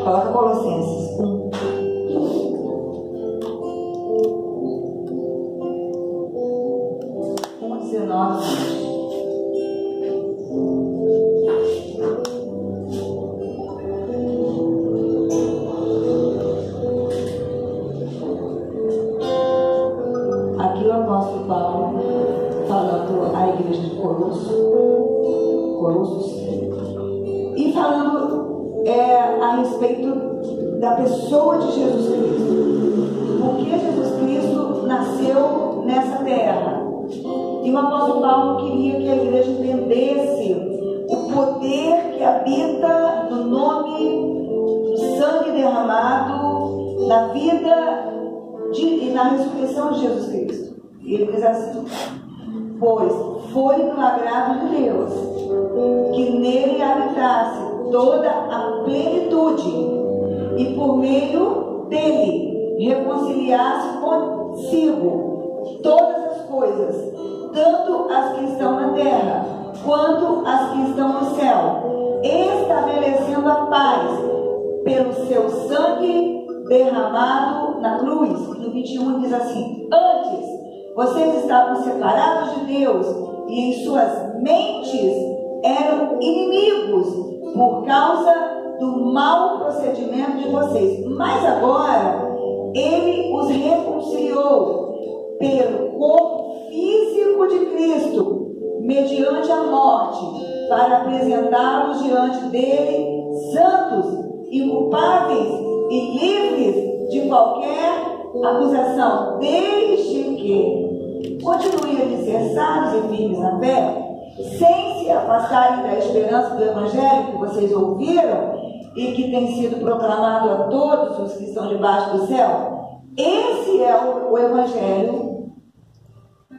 Coloca Colossenses 1. Aqui o apóstolo Paulo falando à igreja de Colossos, e falando a respeito da pessoa de Jesus Cristo. Porque Jesus Cristo nasceu nessa terra. E o apóstolo Paulo queria que a igreja entendesse o poder que habita no nome do sangue derramado, na vida e na ressurreição de Jesus Cristo. E ele diz assim: pois foi do agrado de Deus que nele habitasse toda a plenitude, e por meio dele reconciliasse consigo todas as coisas, tanto as que estão na terra quanto as que estão no céu, estabelecendo a paz pelo seu sangue derramado na cruz. No 21 diz assim: antes vocês estavam separados de Deus e em suas mentes eram inimigos por causa do mau procedimento de vocês. Mas agora ele os reconciliou pelo corpo físico de Cristo, mediante a morte, para apresentá-los diante dele santos, inculpáveis e livres de qualquer acusação, desde que continuem alicerçados e firmes na fé, sem se afastarem da esperança do Evangelho que vocês ouviram e que tem sido proclamado a todos os que estão debaixo do céu. Esse é o Evangelho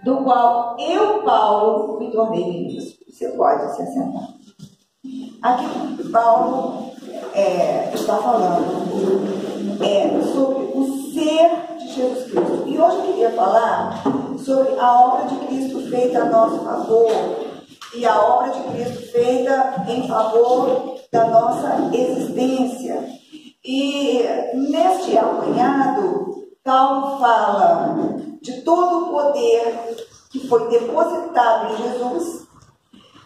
do qual eu, Paulo, me tornei ministro. Você pode se assentar. Aqui Paulo está falando sobre o ser de Jesus Cristo. E hoje eu queria falar sobre a obra de Cristo feita a nosso favor e a obra de Cristo feita em favor da nossa existência. E neste apanhado, Paulo fala de todo o poder que foi depositado em Jesus.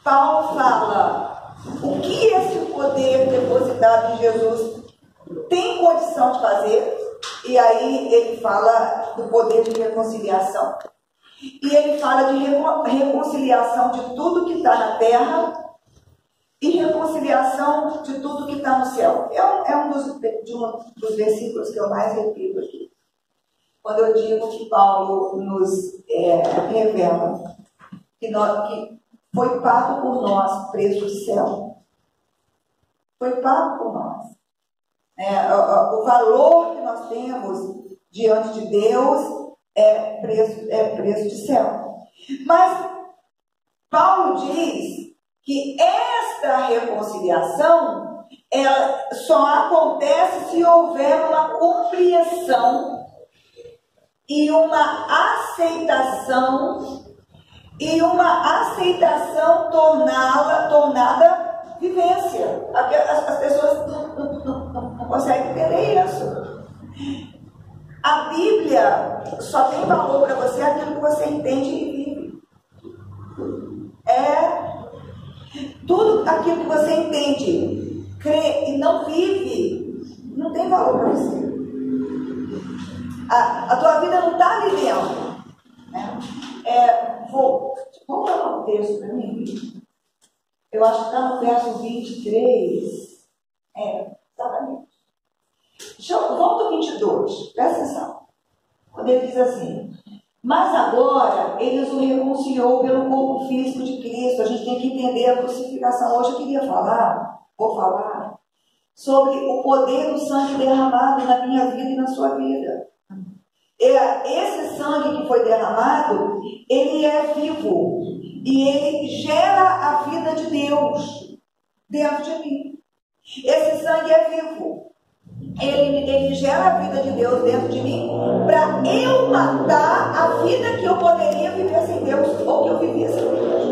Paulo fala o que esse poder depositado em Jesus tem condição de fazer. E aí ele fala do poder de reconciliação. E ele fala de reconciliação de tudo que está na terra e reconciliação de tudo que está no céu. É um dos versículos que eu mais repito aqui. Quando eu digo que Paulo nos revela que foi pago por nós preço do céu. Foi pago por nós. O valor que nós temos diante de Deus é preço de céu. Mas Paulo diz que esta reconciliação ela só acontece se houver uma compreensão e uma aceitação tornada vivência. As pessoas não conseguem entender isso. A Bíblia só tem valor para você aquilo que você entende e vive. Tudo aquilo que você entende, crê e não vive, não tem valor para você. A tua vida não está vivendo. Vamos falar um texto para mim? Eu acho que está no verso 23. Exatamente. Volta ao 22, presta atenção. Quando ele diz assim: Mas agora, ele nos reconciliou pelo corpo físico de Cristo. A gente tem que entender a crucificação. Hoje eu queria vou falar, sobre o poder do sangue derramado na minha vida e na sua vida. Esse sangue que foi derramado, ele é vivo e ele gera a vida de Deus dentro de mim. Esse sangue é vivo. Ele gera a vida de Deus dentro de mim para eu matar a vida que eu poderia viver sem Deus ou que eu vivia sem Deus.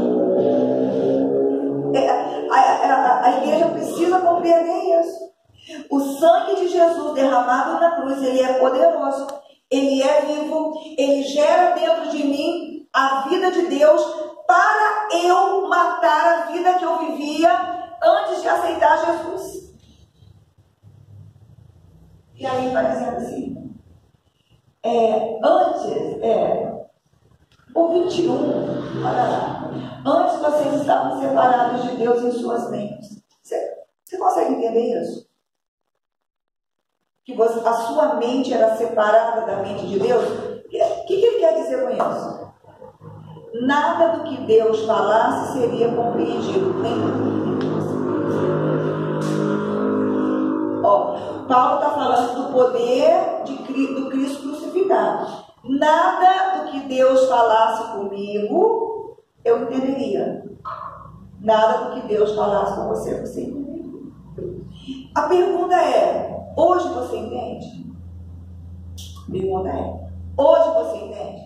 A igreja precisa compreender isso. O sangue de Jesus derramado na cruz, ele é poderoso, ele é vivo, ele gera dentro de mim a vida de Deus para eu matar a vida que eu vivia antes de aceitar Jesus. E aí vai dizendo assim, o 21, olha lá, antes vocês estavam separados de Deus em suas mentes. Você consegue entender isso? Que a sua mente era separada da mente de Deus? O que ele quer dizer com isso? Nada do que Deus falasse seria compreendido. Paulo está falando do poder do Cristo crucificado. Nada do que Deus falasse comigo, eu entenderia. Nada do que Deus falasse com você entenderia. A pergunta é, hoje você entende? A pergunta é, hoje você entende?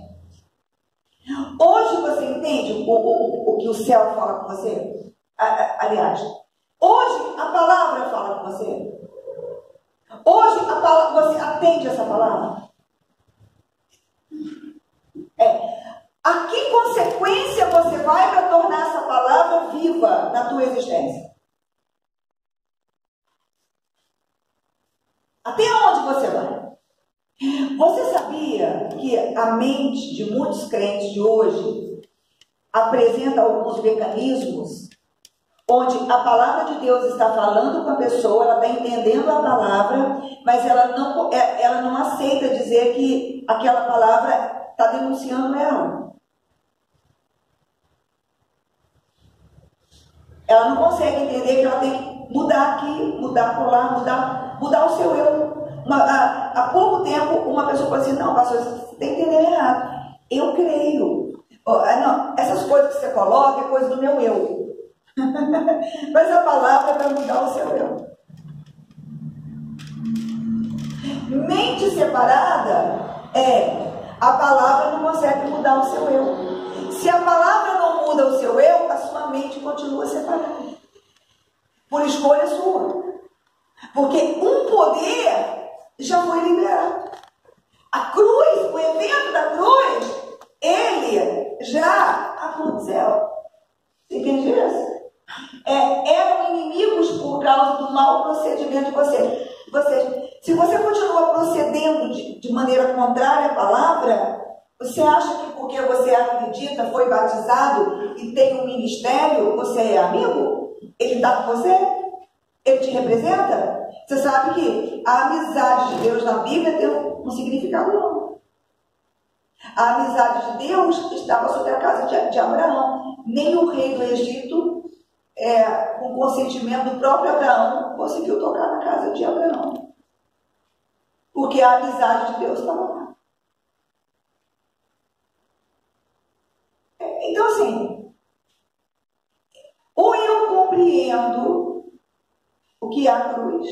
Hoje você entende o que o céu fala com você? Aliás, hoje a palavra fala com você? Hoje você atende essa palavra? A que consequência você vai para tornar essa palavra viva na tua existência? Até onde você vai? Você sabia que a mente de muitos crentes de hoje apresenta alguns mecanismos onde a palavra de Deus está falando com a pessoa, ela está entendendo a palavra, mas ela não aceita dizer que aquela palavra está denunciando ela. Ela não consegue entender que ela tem que mudar aqui, mudar por lá, mudar o seu eu. Há pouco tempo, uma pessoa falou assim, não, pastor, você está entendendo errado. Eu creio. Não, essas coisas que você coloca é coisa do meu eu. Mas a palavra é para mudar o seu eu. Mente separada a palavra não consegue mudar o seu eu. Se a palavra não muda o seu eu, a sua mente continua separada. Por escolha sua. Porque um poder já foi liberado. A cruz, o evento da cruz, ele já aconteceu. Você entende isso? Eram inimigos por causa do mau procedimento de você. Se você continua procedendo de maneira contrária à palavra, você acha que porque você acredita, foi batizado e tem um ministério, você é amigo? Ele está com você? Ele te representa? Você sabe que a amizade de Deus na Bíblia tem um significado não. A amizade de Deus estava sobre a casa de Abraão. Nem o rei do Egito, com consentimento do próprio Abraão, conseguiu tocar na casa de Abraão. Porque a amizade de Deus estava lá. Então, assim, ou eu compreendo o que é a cruz,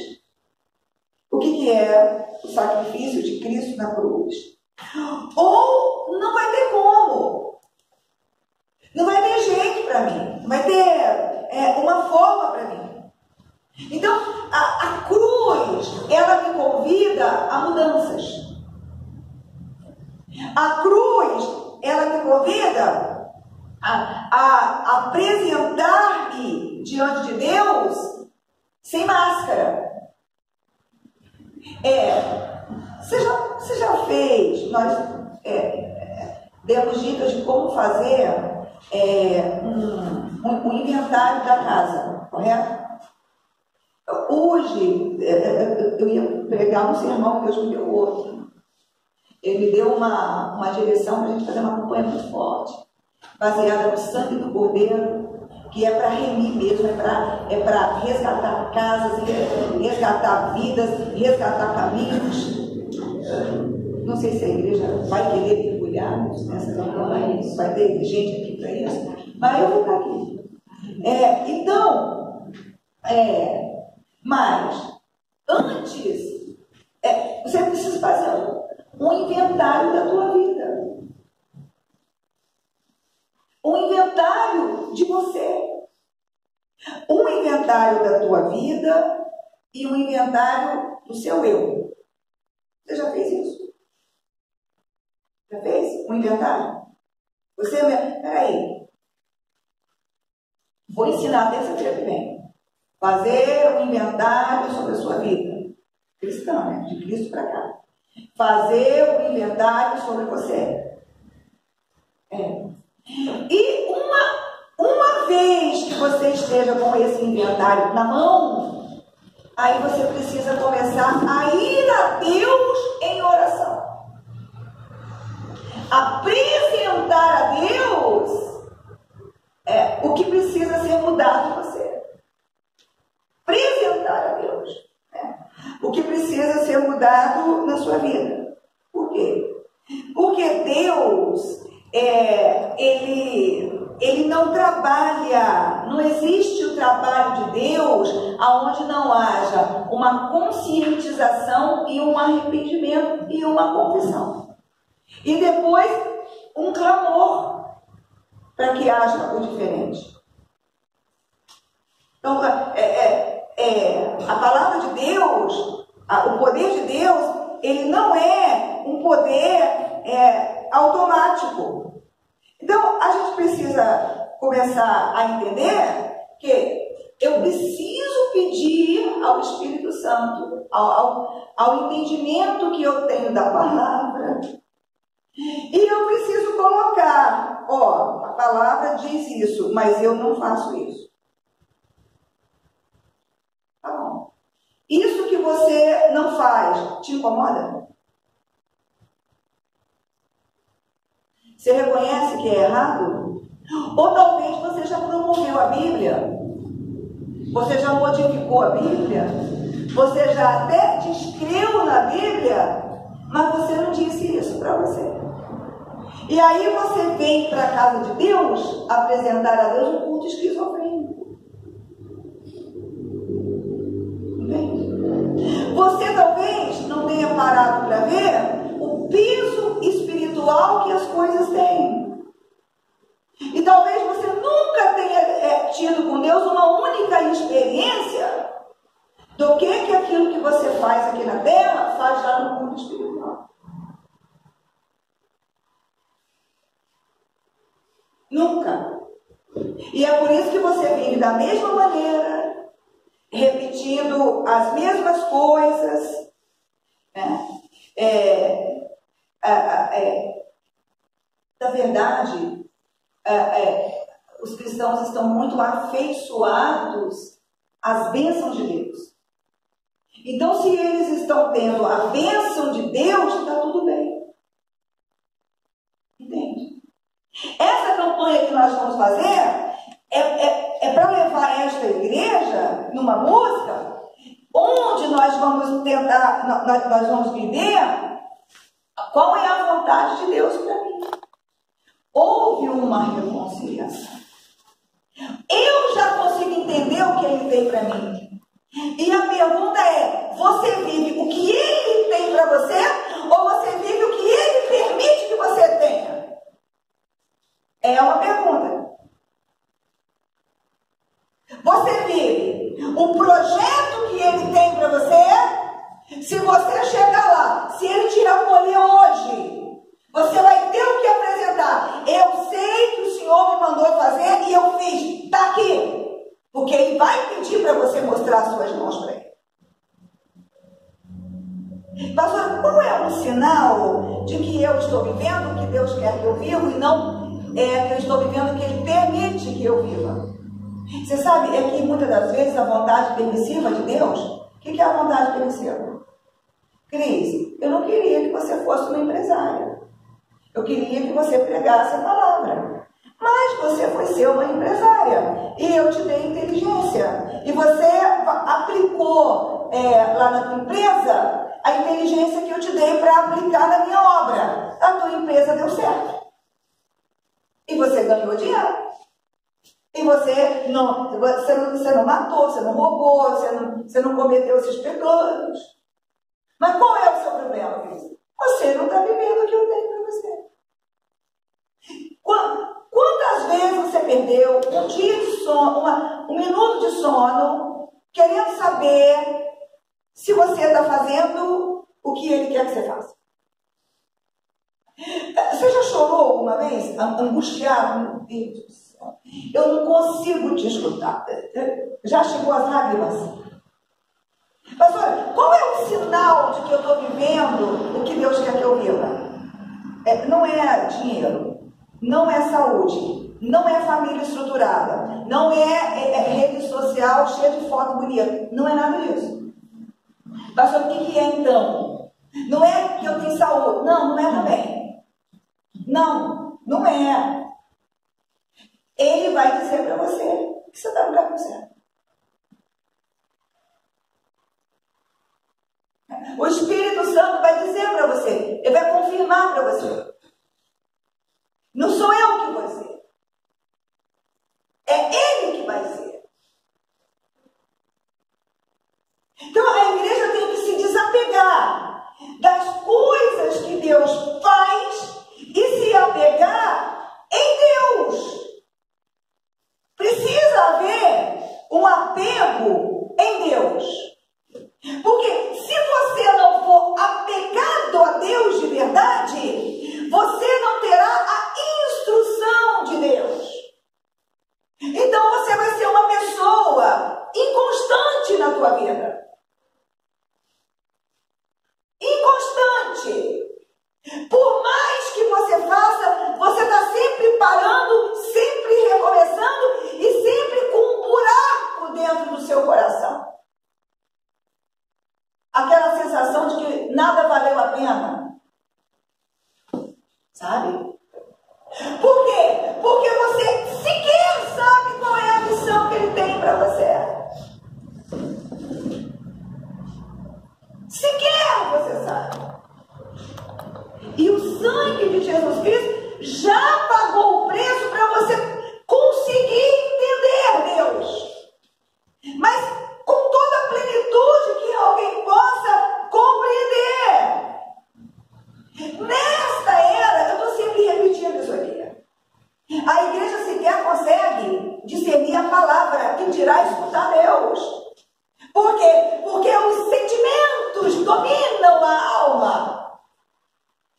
o que é o sacrifício de Cristo na cruz, ou não vai ter como. Não vai ter jeito para mim. Não vai ter uma forma para mim. Então, a cruz, ela me convida a mudanças. A cruz, ela me convida a apresentar-me diante de Deus sem máscara. Você já fez, nós demos dicas de como fazer um inventário da casa, correto? Hoje, eu ia pregar um sermão, Deus me deu outro. ele me deu uma direção para a gente fazer uma campanha muito forte, baseada no sangue do Cordeiro, que é para remir mesmo, é para resgatar casas, resgatar vidas, resgatar caminhos. Não sei se a igreja vai querer mergulhar nessa campanha, vai ter gente aqui para isso, mas eu vou ficar aqui. Mas antes, você precisa fazer um inventário da tua vida. Um inventário de você. Um inventário da tua vida e um inventário do seu eu. Você já fez isso? Já fez um inventário? Peraí. Vou ensinar terça-feira que vem. Fazer um inventário sobre a sua vida. Cristã, né? De Cristo para cá. Fazer um inventário sobre você. E uma vez que você esteja com esse inventário na mão, aí você precisa começar a ir a Deus em oração. Apresentar a Deus o que precisa ser mudado em você. Apresentar a Deus o que precisa ser mudado na sua vida. Por quê? Porque Deus, ele não trabalha, não existe o trabalho de Deus aonde não haja uma conscientização e um arrependimento e uma confissão. E depois um clamor para que haja o diferente. Então, a palavra de Deus, o poder de Deus, ele não é um poder automático. Então, a gente precisa começar a entender que eu preciso pedir ao Espírito Santo, ao entendimento que eu tenho da palavra. E eu preciso colocar, a palavra diz isso, mas eu não faço isso. Tá bom. Isso que você não faz, te incomoda? Você reconhece que é errado? Ou talvez você já promoveu a Bíblia? Você já modificou a Bíblia? Você já até descreveu na Bíblia, mas você não disse isso para você. E aí você vem para a casa de Deus apresentar a Deus um culto esquizofrênico. Entende? Você talvez não tenha parado para ver o peso espiritual que as coisas têm. E talvez você nunca tenha tido com Deus uma única experiência do que aquilo que você faz aqui na terra faz lá no mundo espiritual. Nunca. E é por isso que você vive da mesma maneira, repetindo as mesmas coisas, né? Na verdade, os cristãos estão muito afeiçoados às bênçãos de Deus. Então, se eles estão tendo a bênção de Deus, está tudo bem. Entende? Essa campanha que nós vamos fazer é para levar esta igreja numa música onde nós vamos tentar, nós vamos viver qual é a vontade de Deus para mim. Houve uma reconciliação. Eu já consigo entender o que Ele tem para mim. E a pergunta é, você vive o que Ele tem para você ou você vive o que Ele permite que você tenha? É uma pergunta. Você vive o projeto que Ele tem para você? Se você chegar lá, se Ele te acolher hoje, você vai ter o que apresentar. Eu sei que o Senhor me mandou fazer e eu fiz. Está aqui. Porque Ele vai pedir para você mostrar as suas mãos para Ele. Pastor, qual é o sinal de que eu estou vivendo o que Deus quer que eu viva e não que eu estou vivendo o que Ele permite que eu viva? Você sabe, que muitas das vezes a vontade permissiva de Deus, o que é a vontade permissiva? Cris, eu não queria que você fosse uma empresária. Eu queria que você pregasse a palavra. Mas você foi ser uma empresária. E eu te dei inteligência. E você aplicou lá na tua empresa a inteligência que eu te dei para aplicar na minha obra. A tua empresa deu certo. E você ganhou dinheiro. E você não matou, você não roubou, você não cometeu esses pecados. Mas qual é o seu problema, Cris? Você não está vivendo o que eu tenho para você. Quantas vezes você perdeu um dia de sono, um minuto de sono, querendo saber se você está fazendo o que ele quer que você faça? Você já chorou alguma vez? Angustiado? Meu Deus do céu. Eu não consigo te escutar. Já chegou as lágrimas? Mas olha, qual é o sinal de que eu estou vivendo o que Deus quer que eu viva? Não é dinheiro, não é saúde, não é família estruturada, não é rede social cheia de foto bonita, não é nada disso. Pastor, o que é então? Não é que eu tenho saúde, não é também. Não é. Ele vai dizer para você que você está no caminho certo. O Espírito Santo vai dizer para você, ele vai confirmar para você. Não sou eu que vou dizer. É ele que vai dizer. Então a igreja tem que se desapegar das coisas que Deus faz e se apegar em Deus. Precisa haver um apego em Deus. Porque se você não for apegado a Deus de verdade, você não terá a instrução de Deus. Então você vai ser uma pessoa inconstante na tua vida. Inconstante. Por mais que você faça, você está sempre parando, sempre recomeçando e sempre com um buraco dentro do seu coração. Aquela sensação de que nada valeu a pena. Sabe? Por quê? Porque você sequer sabe qual é a missão que ele tem para você. Sequer você sabe. E o sangue de Jesus Cristo já pagou o preço para você conseguir entender Deus. Mas com toda a plenitude que alguém possa compreender. Nesta era, eu estou sempre repetindo isso aqui. A igreja sequer consegue discernir a palavra que dirá escutar Deus. Por quê? Porque os sentimentos dominam a alma.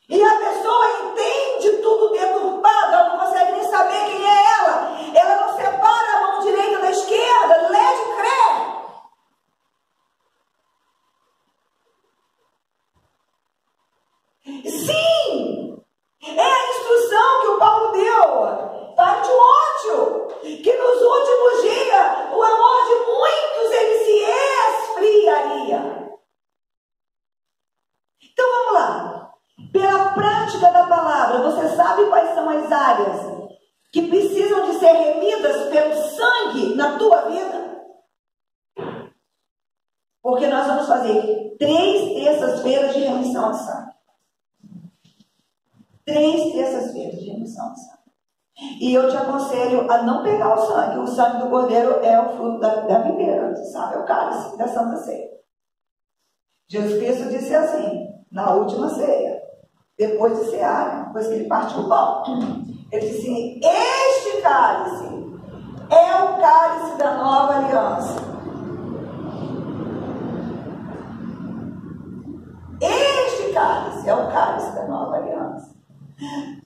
E a pessoa entende tudo deturpado, ela não consegue nem saber quem é ela. Ela não separa a mão direita da esquerda, lê de crê. Sim! É a instrução que o Paulo deu para Timóteo, que nos últimos dias o amor de muitos ele se esfriaria. Então vamos lá. Pela prática da palavra, você sabe quais são as áreas que precisam de ser remidas pelo sangue na tua vida? Porque nós vamos fazer 3 terças-feiras de remissão de sangue. 3 terças-feiras de remissão de sangue. E eu te aconselho a não pegar o sangue. O sangue do cordeiro é o fruto da videira, você sabe, é o cálice da Santa Ceia. Jesus Cristo disse assim, na última ceia, depois de cear, depois que ele partiu o pão, ele disse assim, este cálice é o cálice da nova aliança. Este cálice é o cálice da nova aliança.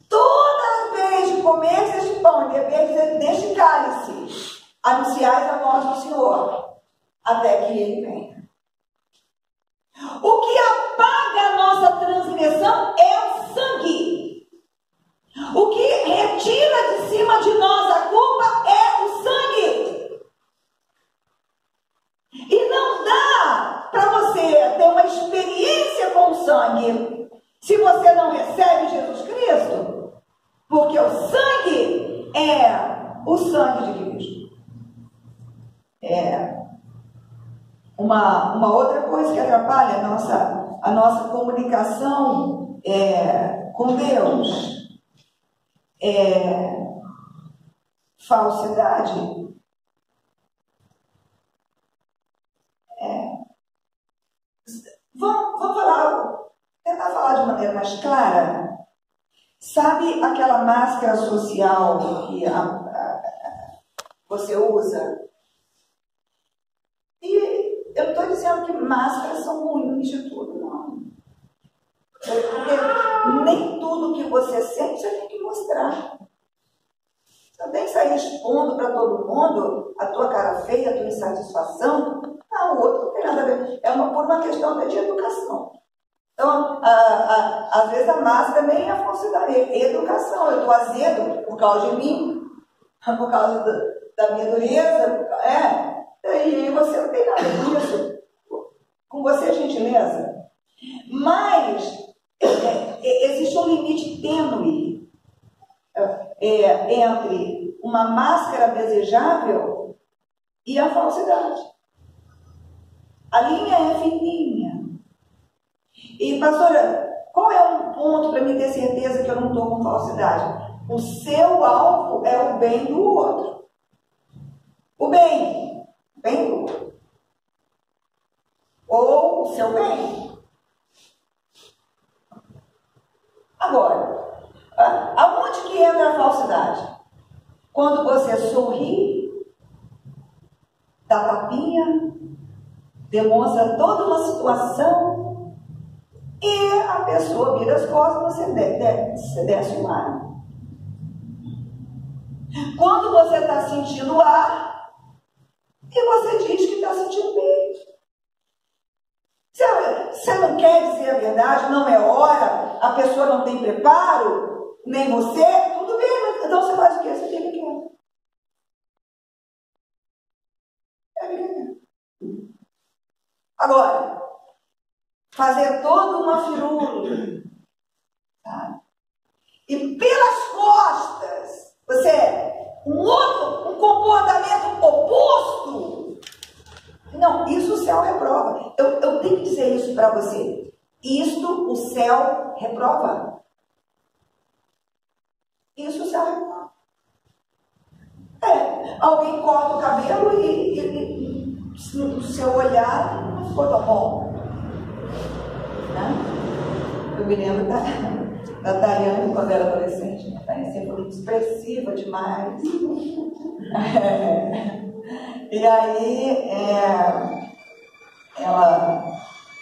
Toda vez que comeres este pão e beberes deste cálice, anunciais a morte do Senhor, até que ele venha. O que apaga a nossa transgressão é o sangue. O que retira de cima de nós a culpa é o sangue. E não dá para você ter uma experiência com é o sangue de Cristo. Uma outra coisa que atrapalha a nossa comunicação com Deus é falsidade. Vamos tentar falar de maneira mais clara. Sabe aquela máscara social que você usa? E eu não estou dizendo que máscaras são ruins de tudo, não. Porque nem tudo que você sente você tem que mostrar. Você não tem que sair expondo para todo mundo a tua cara feia, a tua insatisfação. Não, o outro não tem nada a ver. Por uma questão até de educação. Então, às vezes a máscara nem é a falsidade, é educação. Eu estou azedo por causa de mim, por causa da minha dureza. E você não tem nada disso. Com você é gentileza. Mas existe um limite tênue entre uma máscara desejável e a falsidade. A linha é fininha. E, pastora, qual é um ponto para me ter certeza que eu não estou com falsidade? O seu alvo é o bem do outro. O bem do outro. Ou o seu bem. Agora, aonde que entra a falsidade? Quando você sorri, dá tapinha, demonstra toda uma situação e a pessoa vira as costas, você desce o ar. Quando você está sentindo ar e você diz que está sentindo bem. Você não quer dizer a verdade, não é hora, a pessoa não tem preparo, nem você, tudo bem, então você faz o quê? Você tem que querer. Agora, fazer toda uma firula, tá? E pelas costas, um comportamento oposto. Não, isso o céu reprova. Eu tenho que dizer isso para você. Isto o céu reprova. Isso o céu reprova. Alguém corta o cabelo e no seu olhar não ficou tão bom. Né? Eu me lembro da Tayane quando era adolescente. A Tayane sempre foi muito expressiva demais. E aí,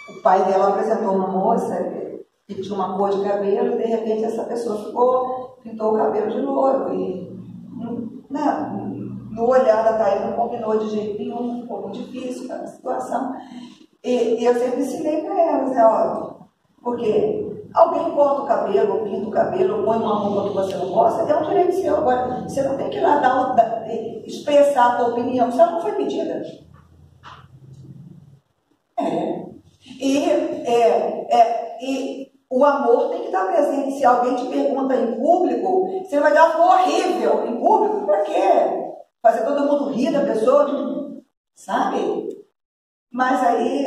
o pai dela apresentou uma moça que tinha uma cor de cabelo e de repente essa pessoa pintou o cabelo de loiro. E no olhar da Tayane não combinou de jeito nenhum, ficou muito difícil a situação. E eu sempre ensinei para elas, né, porque alguém corta o cabelo, pinta o cabelo, põe uma roupa que você não gosta, é um direito seu. Agora, você não tem que ir lá expressar a tua opinião, você não foi pedida. E o amor tem que estar presente. Se alguém te pergunta em público, você vai dar uma horrível em público, para quê? Fazer todo mundo rir da pessoa, sabe? Mas aí,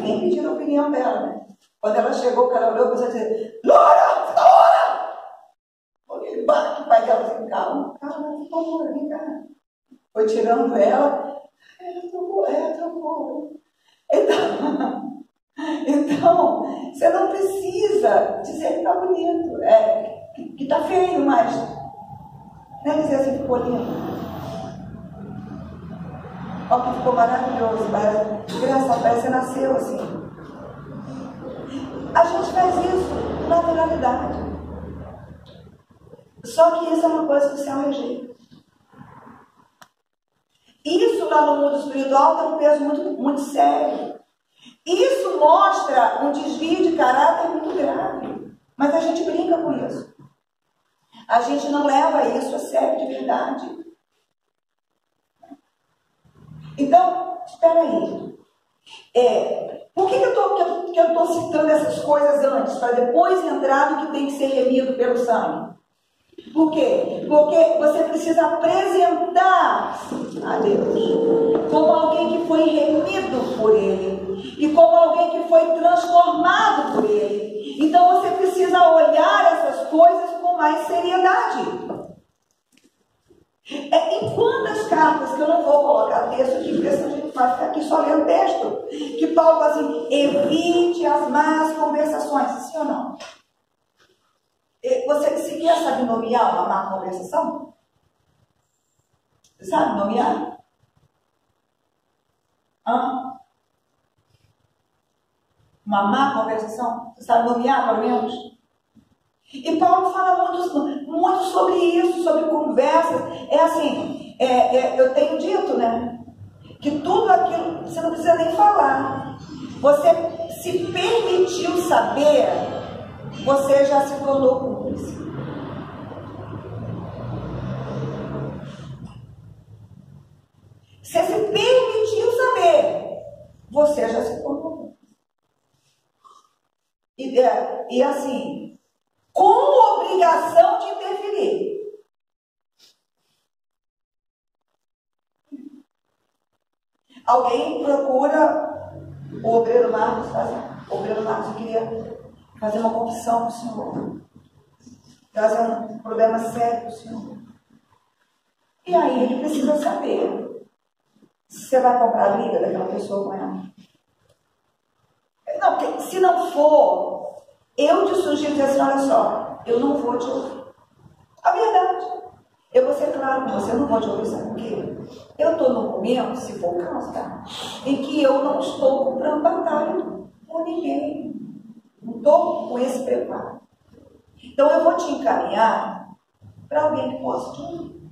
nem pediram a opinião dela, né? Quando ela chegou, o cara olhou e começou a dizer: Loura! Aquele barco, o pai dela assim: calma, por favor, vem cá. Foi tirando ela, trocou. Então, você não precisa dizer que está bonito, que está feio, mas não é dizer assim, ficou lindo. Olha que ficou maravilhoso, parece que nasceu assim. A gente faz isso com naturalidade. Só que isso é uma coisa que o céu rejeita. Isso lá no mundo espiritual tem um peso muito, muito sério. Isso mostra um desvio de caráter muito grave. Mas a gente brinca com isso. A gente não leva isso a sério de verdade. Então, espera aí. Por que eu estou citando essas coisas antes? Para depois entrar no que tem que ser remido pelo sangue? Por quê? Porque você precisa apresentar a Deus como alguém que foi remido por Ele e como alguém que foi transformado por Ele. Então você precisa olhar essas coisas com mais seriedade. Em quantas cartas, que eu não vou colocar texto aqui, porque senão a gente vai ficar aqui só lendo texto, que Paulo fala assim, evite as más conversações, sim ou não? Você sequer sabe nomear uma má conversação? Você sabe nomear? Uma má conversação? Você sabe nomear, pelo menos? E Paulo fala muito sobre isso, sobre conversas. É assim, eu tenho dito, né? Que tudo aquilo, você não precisa nem falar. Você se permitiu saber, você já se tornou cúmplice. Você se permitiu saber, você já se tornou cúmplice. E assim, com obrigação de interferir. Alguém procura o obreiro Marcos, o obreiro Marcos queria fazer uma confissão para o Senhor, trazer um problema sério para o Senhor. E aí ele precisa saber se você vai comprar a briga daquela pessoa com ela. Não, porque se não for, eu te sugiro dizer assim, olha só, eu não vou te ouvir. A verdade. Eu vou ser claro com você, eu não vou te ouvir, sabe por quê? Eu estou num momento, se for o caso, tá? Em que eu não estou comprando batalha por ninguém. Não estou com esse preparo. Então eu vou te encaminhar para alguém que possa te ouvir.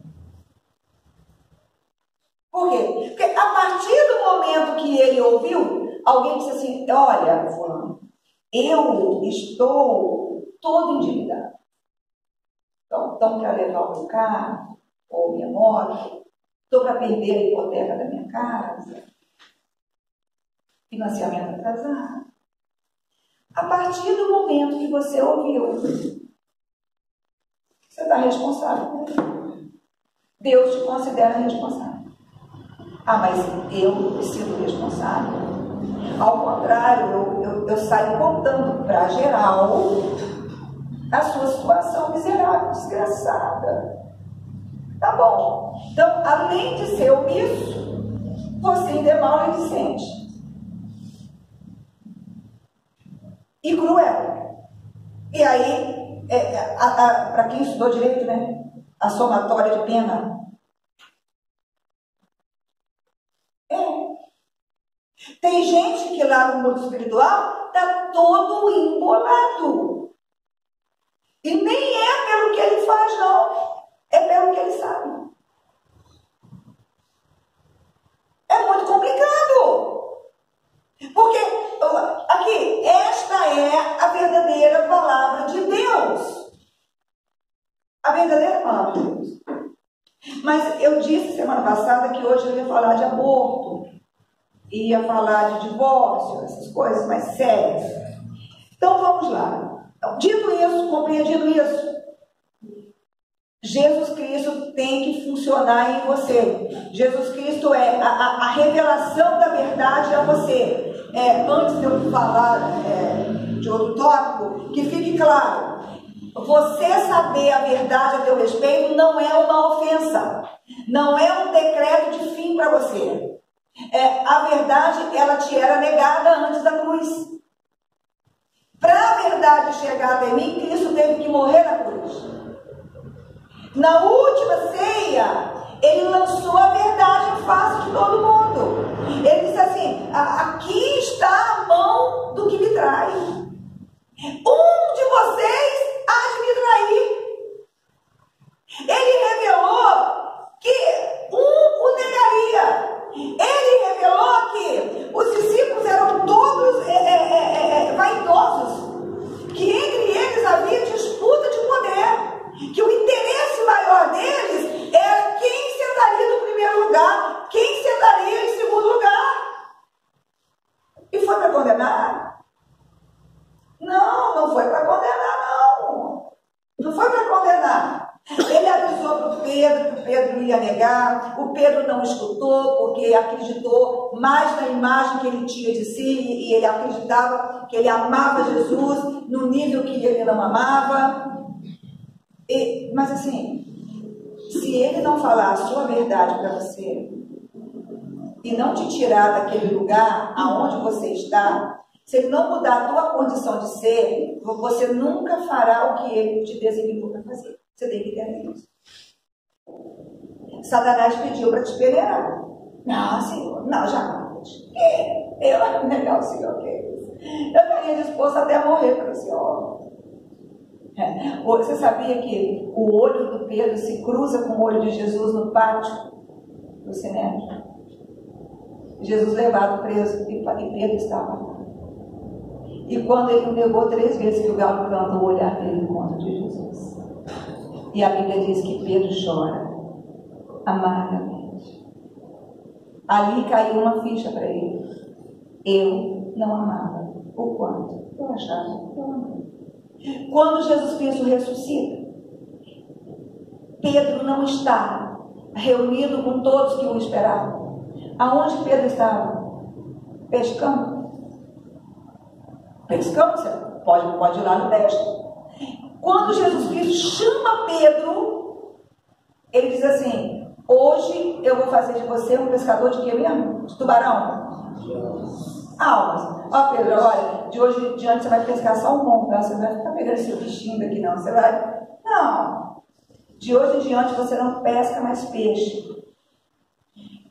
Por quê? Porque a partir do momento que ele ouviu, alguém disse assim, olha, fulano, eu estou todo endividado. Então para levar o meu carro, ou minha moto, estou para perder a hipoteca da minha casa, financiamento atrasado. A partir do momento que você ouviu, você está responsável por isso. Deus te considera responsável. Ah, mas eu me sinto responsável? Ao contrário, eu saio contando para geral a sua situação miserável, desgraçada. Tá bom. Então, além de ser omisso, você ainda é maledicente. E cruel. E aí, para quem estudou direito, né? A somatória de pena. Tem gente que lá no mundo espiritual está todo embolado. E nem é pelo que ele faz, não. É pelo que ele sabe. É muito complicado. Porque, aqui, esta é a verdadeira palavra de Deus. A verdadeira palavra de Deus. Mas eu disse semana passada que hoje eu ia falar de aborto. Ia falar de divórcio, essas coisas mais sérias. Então vamos lá. Dito isso, compreendido isso, Jesus Cristo tem que funcionar em você. Jesus Cristo é a revelação da verdade a você. Antes de eu falar de outro tópico, que fique claro, você saber a verdade a teu respeito não é uma ofensa, não é um decreto de fim para você. A verdade, ela te era negada antes da cruz. Para a verdade chegar até mim, Cristo teve que morrer na cruz. Na última ceia, ele lançou a verdade em face de todo mundo. Ele disse assim, aqui está a mão do que me trai. Um de vocês há de me trair. Ele revelou que um o negaria. Ele revelou que os discípulos eram todos vaidosos, que entre eles havia disputa de poder, que o interesse maior deles era quem sentaria no primeiro lugar, quem sentaria em segundo lugar. E foi para condenar? Não foi para condenar, não. Não foi para condenar. Pedro, que o Pedro ia negar. O Pedro não escutou, porque acreditou mais na imagem que ele tinha de si, e ele acreditava que ele amava Jesus no nível que ele não amava. Mas assim, se ele não falar a sua verdade para você, e não te tirar daquele lugar aonde você está, se ele não mudar a tua condição de ser, você nunca fará o que ele te designou para fazer. Você tem que entender isso. Satanás pediu para te peneirar. Não, Senhor, não, jamais. Eu não negar o Senhor, que é isso. Eu estaria disposto até a morrer pelo Senhor. Você sabia que o olho do Pedro se cruza com o olho de Jesus no pátio do cinema? Jesus levado preso e Pedro estava lá. E quando ele negou 3 vezes que o galo canta, o olhar dele encontra de Jesus. E a Bíblia diz que Pedro chora amargamente. Ali caiu uma ficha para ele. Eu não amava o quanto eu achava que eu amava. Quando Jesus Cristo ressuscita, Pedro não está reunido com todos que o esperavam. Aonde Pedro estava? Pescando. Pescando, você pode ir lá no pesca. Quando Jesus Cristo chama Pedro, ele diz assim: hoje eu vou fazer de você um pescador de quê mesmo? De tubarão? Almas. Ó Pedro, olha, de hoje em diante você vai pescar salmão, tá? Você não vai ficar pegando esse bichinho daqui não. Você vai... Não. De hoje em diante você não pesca mais peixe.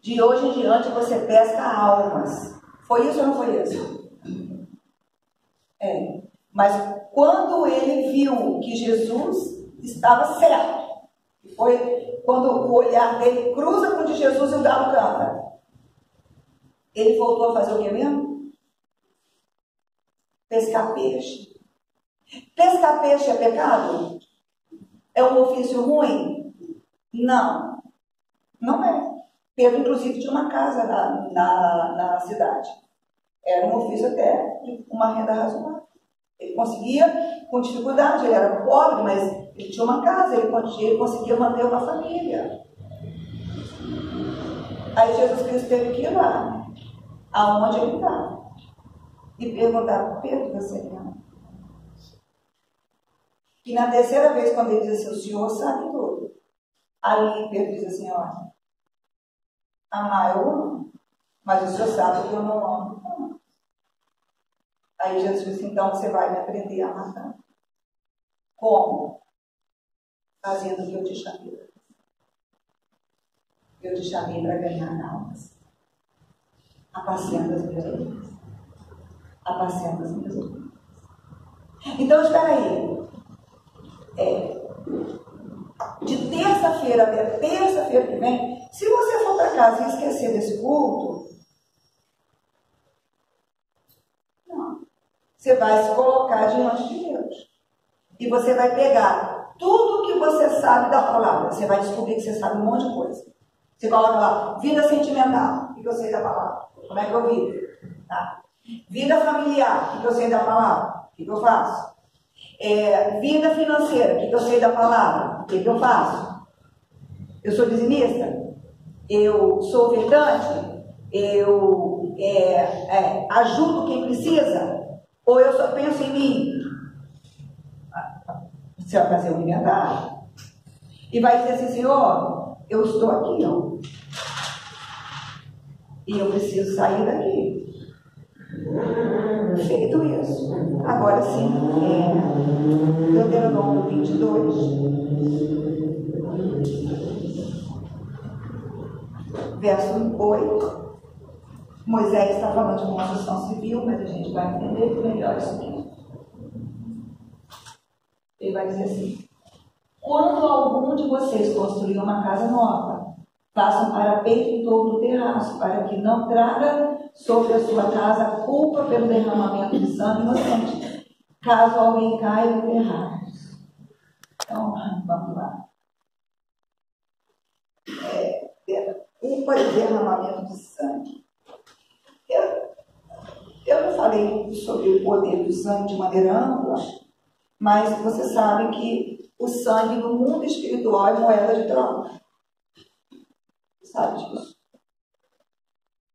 De hoje em diante você pesca almas. Foi isso ou não foi isso? Mas quando ele viu que Jesus estava certo, foi quando o olhar dele cruza com o de Jesus e o galo canta, ele voltou a fazer o que mesmo? Pescar peixe. Pescar peixe é pecado? É um ofício ruim? Não. Não é. Pedro, inclusive, tinha uma casa na cidade. Era um ofício até de uma renda razoável. Ele conseguia com dificuldade, ele era pobre, mas ele tinha uma casa, ele conseguia manter uma família. Aí Jesus Cristo teve que ir lá, aonde ele estava, e perguntar: Pedro, você me ama? E na terceira vez, quando ele diz assim: o Senhor sabe tudo. Aí Pedro diz assim: olha, amar eu amo, mas o Senhor sabe que eu não amo. Aí Jesus disse: então você vai me aprender a matar. Como? Fazendo o que eu te chamei. Eu te chamei para ganhar almas. Apacendo as minhas ovelhas. Apacendo as minhas ovelhas. Então, espera aí. De terça-feira até terça-feira que vem, se você for para casa e esquecer desse culto, você vai se colocar diante de Deus. E você vai pegar tudo que você sabe da palavra. Você vai descobrir que você sabe um monte de coisa. Você coloca lá: vida sentimental, o que eu sei da palavra? Como é que eu vivo? Tá? Vida familiar, o que eu sei da palavra? O que eu faço? Vida financeira, o que eu sei da palavra? O que eu faço? Eu sou dizimista? Eu sou ofertante? Eu ajudo quem precisa? Ou eu só penso em mim? Você vai fazer um inventário. E vai dizer assim: Senhor, eu estou aqui, ó. E eu preciso sair daqui. Feito isso. Agora sim, Deuteronômio 22. Verso 8. Moisés está falando de construção civil, mas a gente vai entender melhor isso aqui. Ele vai dizer assim: quando algum de vocês construir uma casa nova, façam parapeito em torno do terraço, para que não traga sobre a sua casa a culpa pelo derramamento de sangue inocente, caso alguém caia no terraço. Então, vamos lá. Culpa e derramamento de sangue. Eu não falei sobre o poder do sangue de maneira ampla, mas você sabe que o sangue no mundo espiritual é moeda de troca. Sabe disso?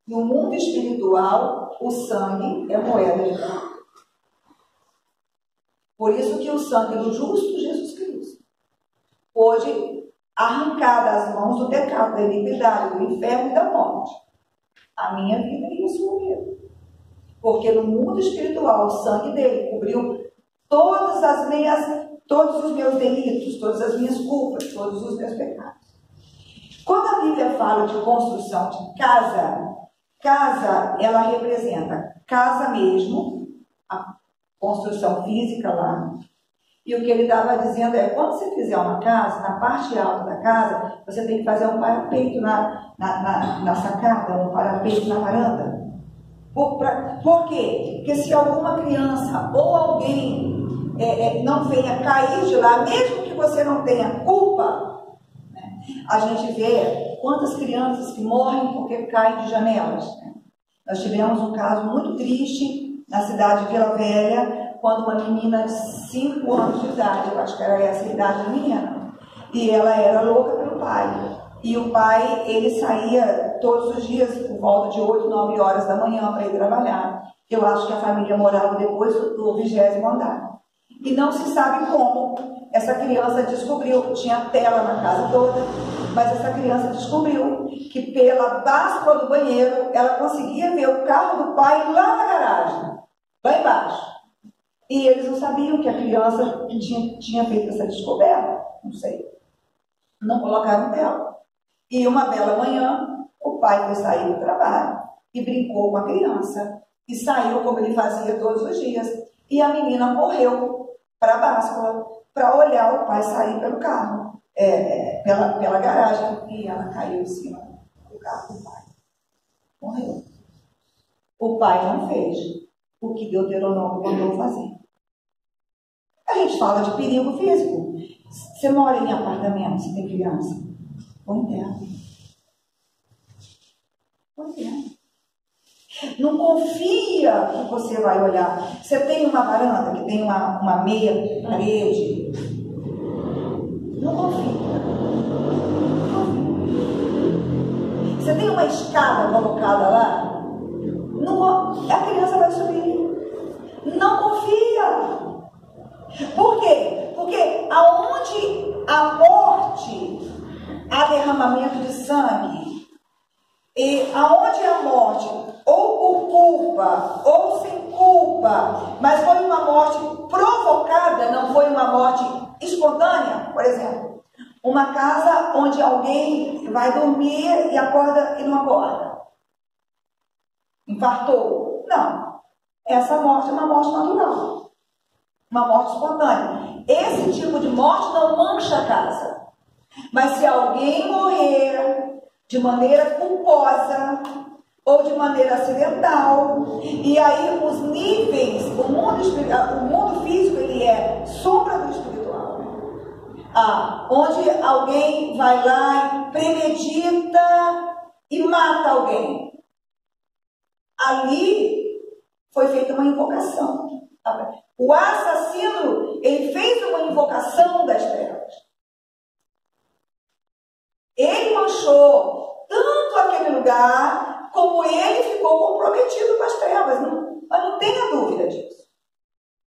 No mundo espiritual, o sangue é moeda de troca. Por isso que o sangue do justo Jesus Cristo pôde arrancar das mãos do pecado, da iniquidade, do inferno e da morte a minha vida e a sua vida. Porque no mundo espiritual, o sangue dele cobriu todos os meus delitos, todas as minhas culpas, todos os meus pecados. Quando a Bíblia fala de construção de casa, casa, ela representa casa mesmo, a construção física lá. E o que ele estava dizendo é, quando você fizer uma casa, na parte alta da casa, você tem que fazer um parapeito na sacada, um parapeito na varanda. Por quê? Porque se alguma criança ou alguém não venha cair de lá, mesmo que você não tenha culpa, né? A gente vê quantas crianças que morrem porque caem de janelas. Né? Nós tivemos um caso muito triste na cidade de Vila Velha, quando uma menina de 5 anos de idade, eu acho que era essa a idade da menina, e ela era louca pelo pai. E o pai, ele saía todos os dias por volta de 8, 9 horas da manhã para ir trabalhar. Eu acho que a família morava depois do 20º andar. E não se sabe como essa criança descobriu, tinha tela na casa toda, mas essa criança descobriu que pela báscula do banheiro, ela conseguia ver o carro do pai lá na garagem, lá embaixo. E eles não sabiam que a criança tinha feito essa descoberta, não sei. Não colocaram tela. E uma bela manhã, o pai foi sair do trabalho e brincou com a criança. E saiu como ele fazia todos os dias. E a menina correu para a báscula para olhar o pai sair pelo carro, pela garagem. E ela caiu em cima do carro do pai. Morreu. O pai não fez o que Deuteronômio mandou fazer. A gente fala de perigo físico. Você mora em apartamento, você tem criança? Põe terra. Põe terra. Não confia que você vai olhar. Você tem uma varanda que tem uma meia parede. Não confia. Não confia. Você tem uma escada colocada lá. A criança vai subir. Não confia. Por quê? Porque aonde a morte, há derramamento de sangue, e aonde a morte, ou por culpa, ou sem culpa, mas foi uma morte provocada, não foi uma morte espontânea, por exemplo, uma casa onde alguém vai dormir e acorda e não acorda, infartou, não, essa morte é uma morte natural, uma morte espontânea. Esse tipo de morte não mancha a casa. Mas se alguém morrer de maneira culposa ou de maneira acidental, e aí os níveis, o mundo físico, ele é sombra do espiritual. Onde alguém vai lá e premedita e mata alguém. Ali foi feita uma invocação. O assassino, ele fez uma invocação das trevas. Ele manchou tanto aquele lugar, como ele ficou comprometido com as trevas. Mas não tenha dúvida disso.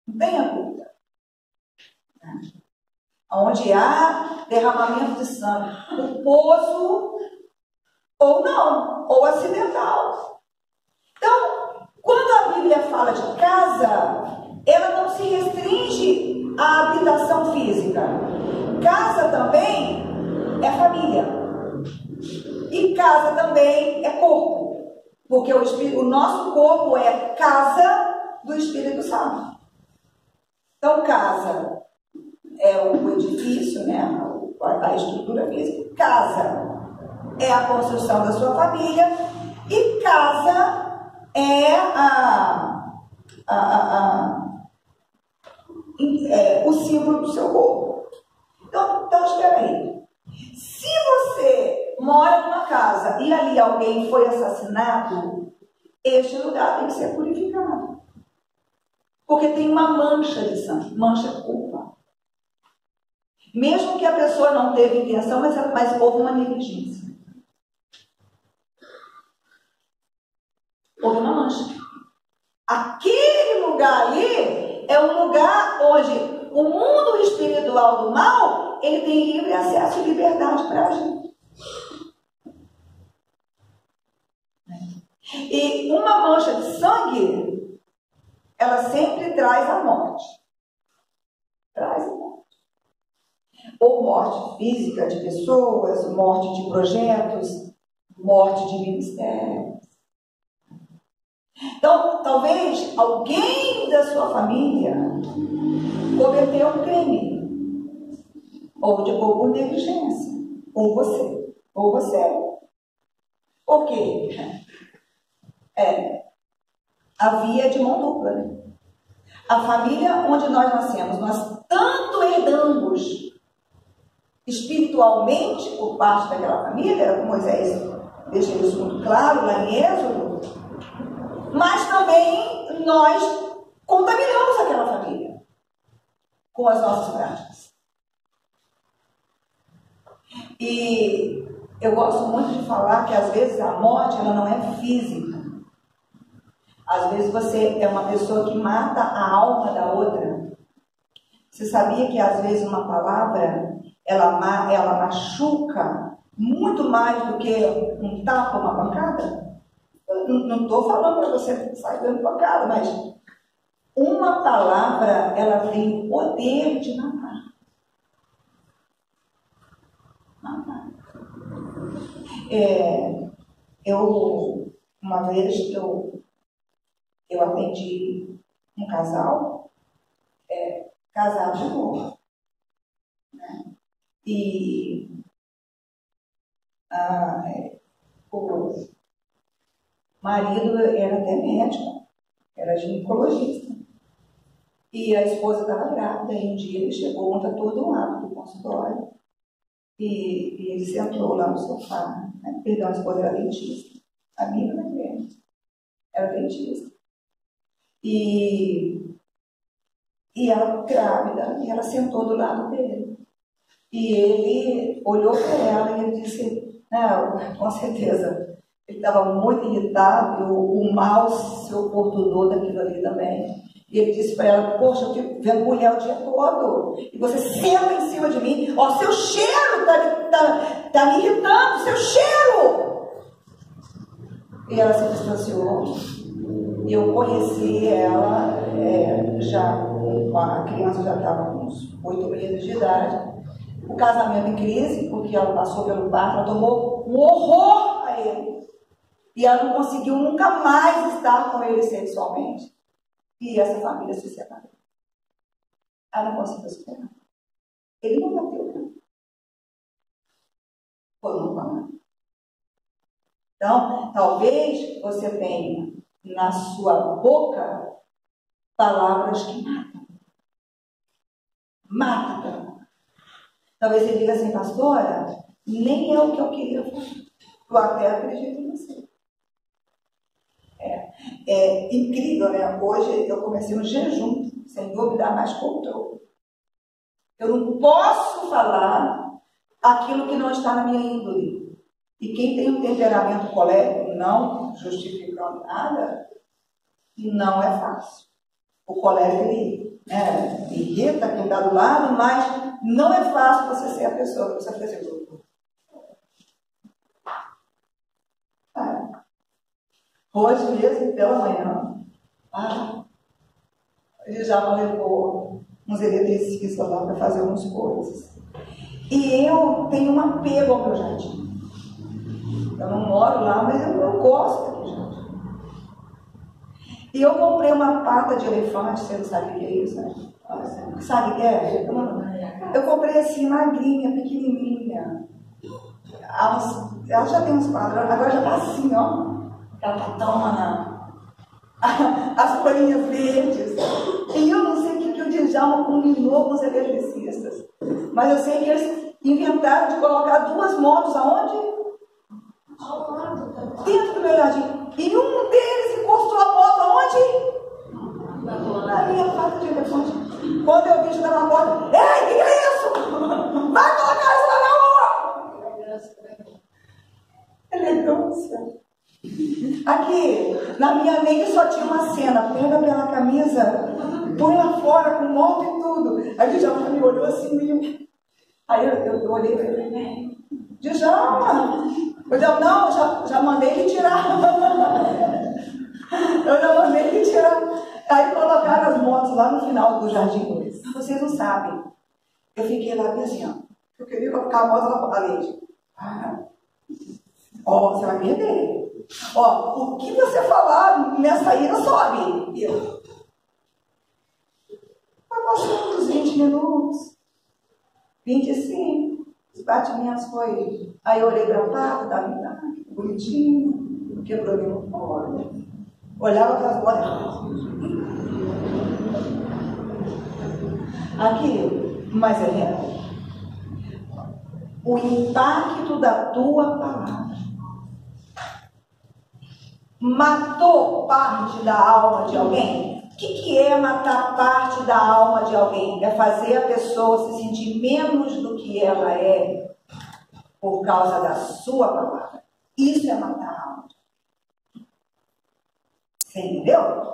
Não tenha dúvida. Onde há derramamento de sangue, culposo ou não, ou acidental. Então, quando a Bíblia fala de casa, ela não se restringe à habitação física. Casa também é família. E casa também é corpo. Porque o nosso corpo é casa do Espírito Santo. Então, casa é o edifício, né? A estrutura física. Casa é a construção da sua família. E casa é o símbolo do seu corpo. Então espera aí. Se você mora numa casa e ali alguém foi assassinado, este lugar tem que ser purificado. Porque tem uma mancha de sangue, mancha culpa. Mesmo que a pessoa não teve intenção, mas houve uma negligência. Houve uma mancha. Aquele lugar ali é um lugar onde o mundo espiritual do mal, ele tem livre acesso e liberdade para agir. E uma mancha de sangue, ela sempre traz a morte. Traz a morte. Ou morte física de pessoas, morte de projetos, morte de ministérios. Então, talvez alguém da sua família cometeu um crime, ou por negligência, ou você. Por quê? A via de mão dupla, né? A família onde nós nascemos, nós tanto herdamos espiritualmente por parte daquela família, Moisés deixa isso muito claro lá em Êxodo, mas também nós contaminamos aquela família com as nossas práticas. E eu gosto muito de falar que às vezes a morte ela não é física. Às vezes você é uma pessoa que mata a alma da outra. Você sabia que às vezes uma palavra ela machuca muito mais do que um tapa, uma pancada? Não estou falando para você sair dando pancada, mas uma palavra ela tem o poder de matar. Uma vez eu atendi um casal casado de novo, né? E o marido era até médico, era ginecologista, e a esposa estava grávida, e um dia ele chegou, monta todo lado do consultório, e ele sentou lá no sofá, né? Perdão, a esposa era dentista, a minha não era dentista. E ela grávida, e ela sentou do lado dele. E ele olhou para ela e ele disse, não, com certeza, ele estava muito irritado, e o mal se oportunou daquilo ali também. E ele disse para ela, poxa, eu fico vendo mulher o dia todo, e você senta em cima de mim, ó, seu cheiro tá me irritando, seu cheiro! E ela se distanciou. Eu conheci ela, a criança já estava com uns 8 meses de idade. O casamento em crise, porque ela passou pelo parto, ela tomou um horror a ele. E ela não conseguiu nunca mais estar com ele sexualmente. E essa família se separou. Ela não conseguiu superar. Ele não bateu, não. Foi um palavra. Então, talvez você tenha na sua boca palavras que matam. Matam. Talvez você diga assim, pastora, nem é o que eu queria falar. Eu até acredito em você. É incrível, né? Hoje eu comecei um jejum, sem dúvida, mais controle. Eu não posso falar aquilo que não está na minha índole. E quem tem um temperamento colérico, não justificando nada, não é fácil. O colérico, ele irrita quem está do lado, mas não é fácil você ser a pessoa que você fez esse grupo. Hoje mesmo, pela manhã, ele já me levou uns eletricistas lá para fazer umas coisas. E eu tenho um apego ao meu jardim. Eu não moro lá, mas eu gosto daquele jardim. E eu comprei uma pata de elefante, você não sabe o que é isso, né? Sabe o que é? Eu comprei assim, magrinha, pequenininha. Ela já tem uns padrões, agora já tá assim, ó. Ela tá tão as folhinhas verdes. E eu não sei o que o Djalma combinou com os eletricistas. Mas eu sei que eles inventaram de colocar 2 motos aonde? Dentro do meu jardim. E um deles encostou a moto aonde? Na minha pata de elefante. Quando eu vi, já estava na porta. Ei, o que é isso? Aqui, na minha mente só tinha uma cena. Pega pela camisa, põe lá fora com moto e tudo. Aí o Djalma me olhou assim meio. Aí eu olhei para ele. Djalma! Eu disse, não, já mandei ele tirar. Eu já mandei ele tirar. Aí colocaram as motos lá no final do jardim. Vocês não sabem. Eu fiquei lá assim, ó. Eu queria colocar a moto lá para a parede. Ó, você vai perder. Ó, o que você falar, minha saída sobe. E eu. Vai passando uns 20 minutos. 25. Os batimentos foi. Aí eu olhei para o papo, estava bonitinho, não quebrou nenhum fora. Olhava para as botas. Aquilo, mas é real. O impacto da tua palavra matou parte da alma de alguém? O que é matar parte da alma de alguém? É fazer a pessoa se sentir menos do que ela é por causa da sua palavra. Isso é matar a alma. Você entendeu?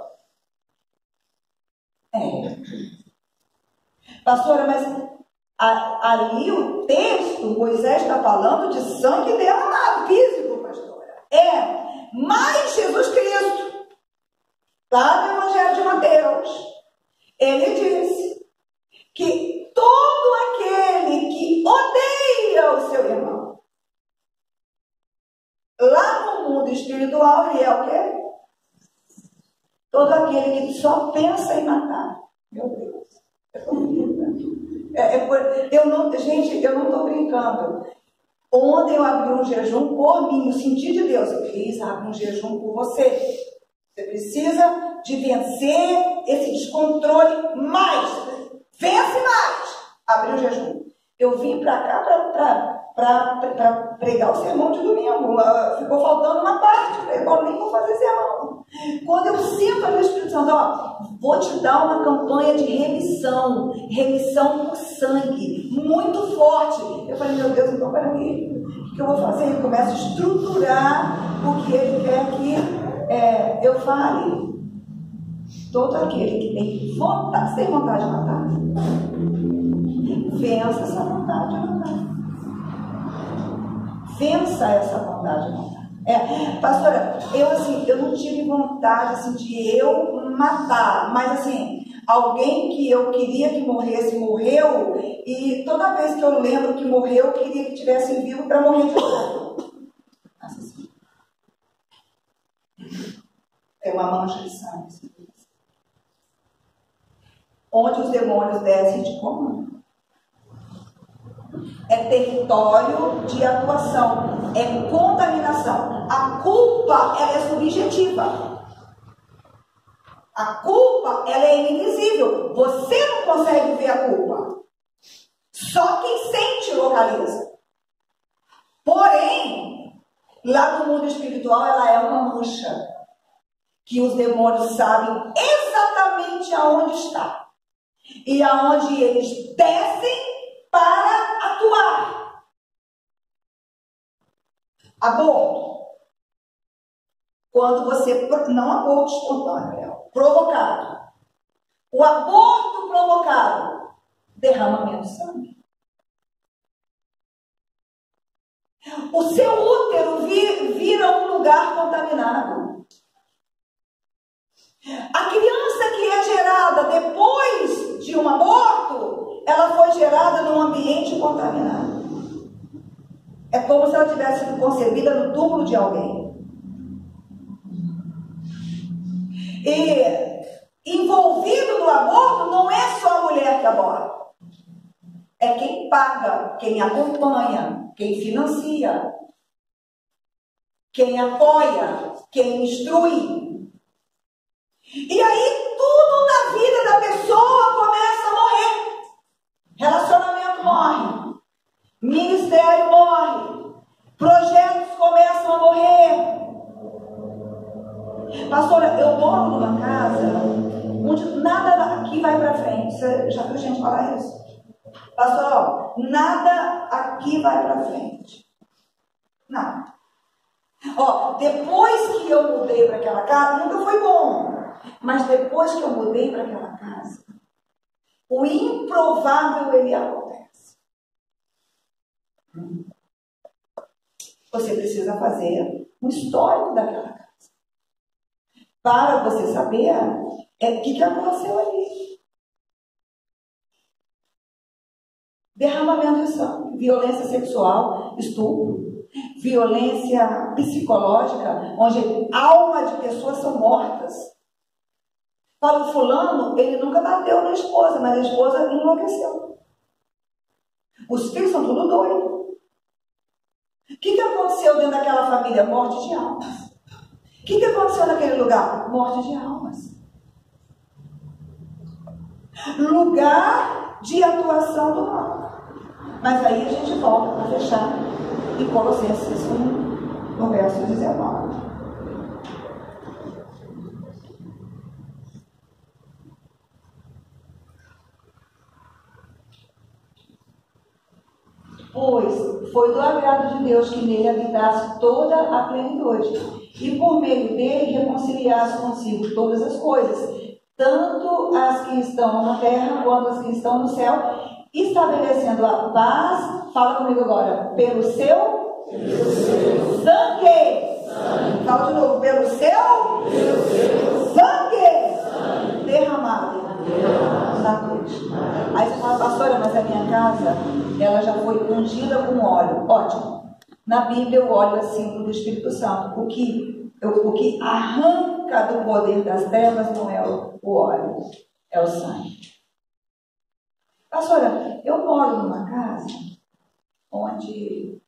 É. Pastora, mas ali o texto, Moisés está falando de sangue derramado, físico, pastora. Mas Jesus Cristo, lá no Evangelho de Mateus, ele disse que todo aquele que odeia o seu irmão, lá no mundo espiritual, ele é o quê? Todo aquele que só pensa em matar. Meu Deus. Gente, eu não estou brincando. Ontem eu abri um jejum por mim, no sentido de Deus. Eu fiz, abri um jejum por você. Você precisa de vencer esse descontrole mais. Vence mais. Abri o jejum. Eu vim para cá para pregar o sermão de domingo. Ficou faltando uma parte. Eu nem vou fazer sermão. Quando eu sinto no Espírito Santo, ó, vou te dar uma campanha de remissão por sangue, muito forte. Eu falei, meu Deus, então peraí, o que eu vou fazer? Ele começa a estruturar o que ele quer que eu fale. Todo aquele que tem vontade de matar, vença essa vontade de matar. Vença essa vontade de matar. Pastora, eu não tive vontade de eu matar, mas alguém que eu queria que morresse, morreu, e toda vez que eu lembro que morreu, eu queria que tivesse vivo para morrer de novo. Assim. É uma mancha de sangue. Onde os demônios descem de comando. É território de atuação, é contaminação. A culpa, ela é subjetiva. A culpa, ela é invisível. Você não consegue ver a culpa. Só quem sente localiza. Porém, lá no mundo espiritual, ela é uma mancha que os demônios sabem exatamente aonde está e aonde eles descem para atuar. Aborto. Quando você... Não aborto espontâneo, provocado. O aborto provocado derrama menos sangue. O seu útero vira um lugar contaminado. A criança que é gerada depois de um aborto, ela foi gerada num ambiente contaminado. É como se ela tivesse sido concebida no túmulo de alguém. E envolvido no aborto não é só a mulher que aborta. É quem paga, quem acompanha, quem financia, quem apoia, quem instrui. E aí tudo na vida da pessoa começa a morrer. Relacionamento morre. Ministério morre. Projetos começam a morrer. Pastora, eu moro numa casa onde nada aqui vai para frente. Você já viu gente falar isso? Pastor, nada aqui vai para frente. Não. Ó, depois que eu mudei para aquela casa, nunca foi bom. Mas depois que eu mudei para aquela casa, o improvável ele acontece. Você precisa fazer um histórico daquela casa. Para você saber o que aconteceu ali. Derramamento de sangue, violência sexual, estupro, violência psicológica, onde almas de pessoas são mortas. Para o fulano, ele nunca bateu na esposa, mas a esposa enlouqueceu. Os filhos são tudo doidos. O que aconteceu dentro daquela família? Morte de almas. O que aconteceu naquele lugar? Morte de almas. Lugar de atuação do mal. Mas aí a gente volta para fechar em Colossenses 1, no verso 19. Pois foi do agrado de Deus que nele habitasse toda a plenitude, e por meio dele reconciliasse consigo todas as coisas, tanto as que estão na terra quanto as que estão no céu, estabelecendo a paz, fala comigo agora, pelo seu sangue. Fala de novo, pelo seu sangue derramado na cruz. Aí você fala, pastora, mas a minha casa, ela já foi ungida com óleo. Ótimo. Na Bíblia, o óleo é símbolo do Espírito Santo. O que arranca do poder das trevas não é o óleo, é o sangue. Pastora, eu moro numa casa onde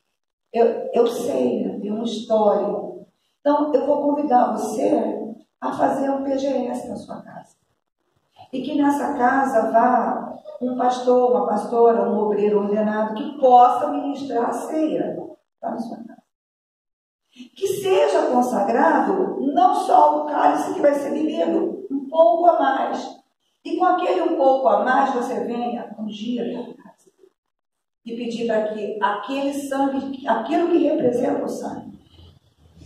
eu sei, tem uma história. Então, eu vou convidar você a fazer um PGS na sua casa. E que nessa casa vá um pastor, uma pastora, um obreiro ordenado que possa ministrar a ceia para a sua casa. Que seja consagrado não só o cálice que vai ser bebido, um pouco a mais. E com aquele um pouco a mais você venha ungir a casa. E pedir para que aquele sangue, aquilo que representa o sangue,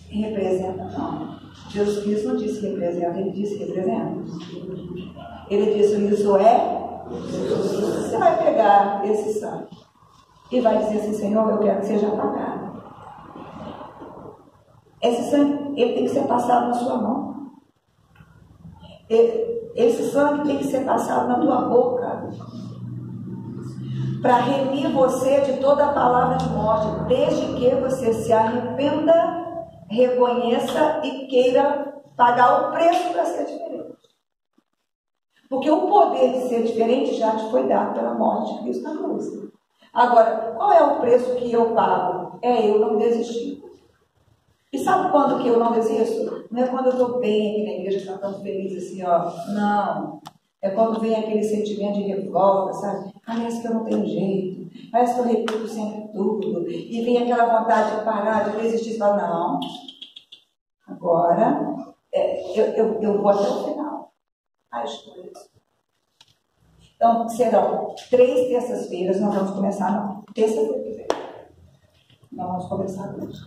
representa não. Jesus Cristo não disse representa, ele disse representa. Ele disse isso você vai pegar esse sangue e vai dizer assim, Senhor, eu quero que seja apagado. Esse sangue, ele tem que ser passado na sua mão. Esse sangue tem que ser passado na tua boca. Para remir você de toda a palavra de morte, desde que você se arrependa, reconheça e queira pagar o preço para ser diferente. Porque o poder de ser diferente já te foi dado pela morte de Cristo na cruz. Agora, qual é o preço que eu pago? É eu não desistir. E sabe quando que eu não desisto? Não é quando eu estou bem aqui na igreja, cantando feliz assim, ó. Não. É quando vem aquele sentimento de revolta, sabe? Parece que eu não tenho jeito. Parece que eu repito sempre tudo. E vem aquela vontade de parar, de desistir. Você fala, não. Agora, eu vou até o final. A escolha. Então, serão 3 terças-feiras. Nós vamos começar na terça-feira que vem. Nós vamos começar hoje.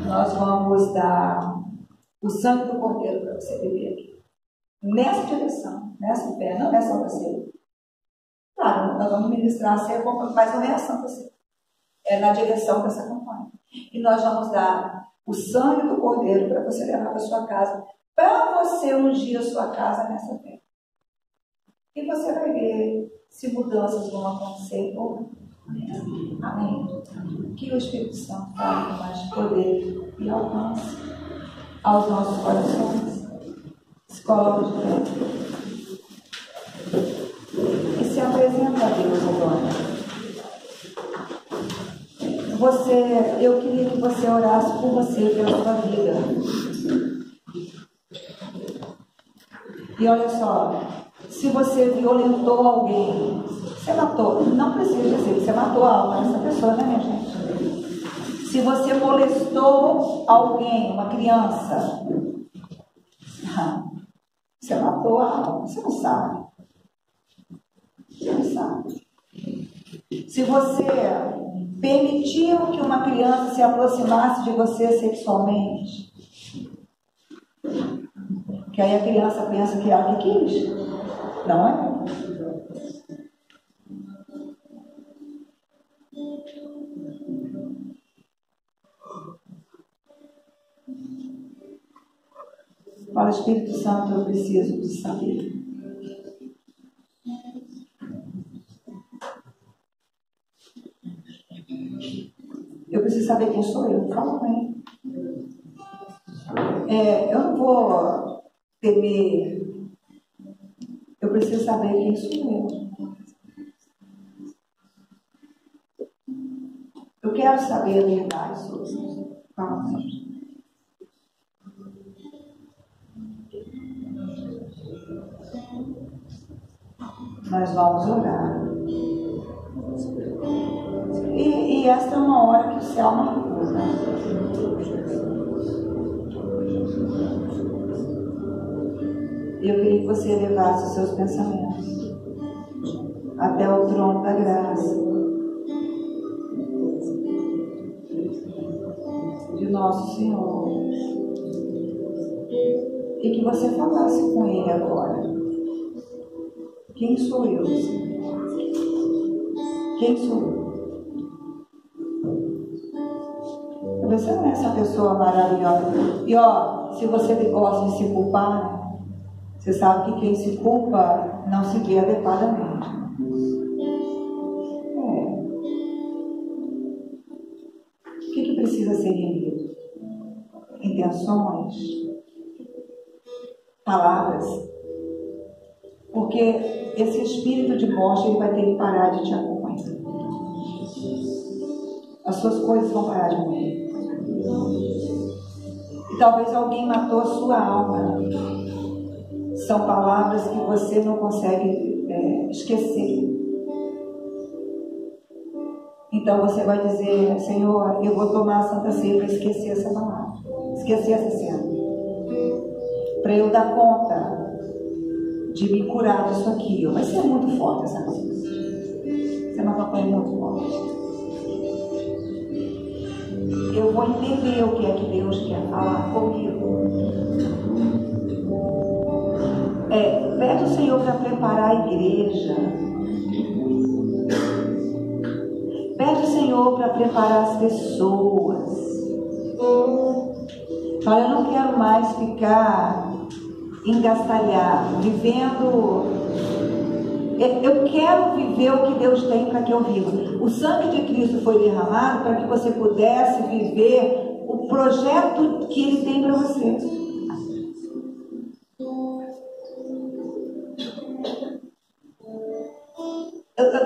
Nós vamos dar o sangue do Cordeiro para você beber aqui. Nessa direção, nessa fé, não é Santa Ceia. Claro, nós vamos ministrar a ceia, mas não é a Santa Ceia. É na direção dessa campanha. E nós vamos dar o sangue do Cordeiro para você levar para sua casa, para você ungir a sua casa nessa fé. E você vai ver se mudanças vão acontecer ou não. Amém. Que o Espírito Santo fale com mais poder e alcance aos nossos corações. Se coloca de pé. E se apresenta a Deus agora. Eu queria que você orasse por você, pela sua vida. E olha só, se você violentou alguém, você matou, não precisa dizer, você matou a alma dessa pessoa, né, minha gente? Se você molestou alguém, uma criança, você matou a alma, você não sabe. Você não sabe. Se você permitiram que uma criança se aproximasse de você sexualmente? Que aí a criança pensa que ela que quis. Não é? Fala, Espírito Santo, eu preciso de saber. Eu preciso saber quem sou eu. Fala bem. Eu não vou temer. Eu preciso saber quem sou eu. Eu quero saber a verdade sobre isso. Fala bem. Nós vamos orar. E esta é uma hora que o céu marcou, né? Eu queria que você elevasse os seus pensamentos até o trono da graça de nosso Senhor. E que você falasse com Ele agora. Quem sou eu, Senhor? Quem sou eu? Você não é essa pessoa maravilhosa. E se você gosta de se culpar, você sabe que quem se culpa não se vê adequadamente. O que precisa ser revido? Intenções? Palavras? Porque esse espírito de morte ele vai ter que parar de te acompanhar. As suas coisas vão parar de morrer. E talvez alguém matou a sua alma. São palavras que você não consegue esquecer. Então você vai dizer: Senhor, eu vou tomar a Santa Ceia para esquecer essa palavra, esquecer essa cena, para eu dar conta de me curar disso aqui. Vai ser muito forte essa coisa. Vai ser uma campanha muito forte. Eu vou entender o que é que Deus quer falar comigo. Pede o Senhor para preparar a igreja. Pede o Senhor para preparar as pessoas. Fala, eu não quero mais ficar engastalhado, vivendo. Eu quero viver o que Deus tem para que eu viva. O sangue de Cristo foi derramado para que você pudesse viver o projeto que Ele tem para você.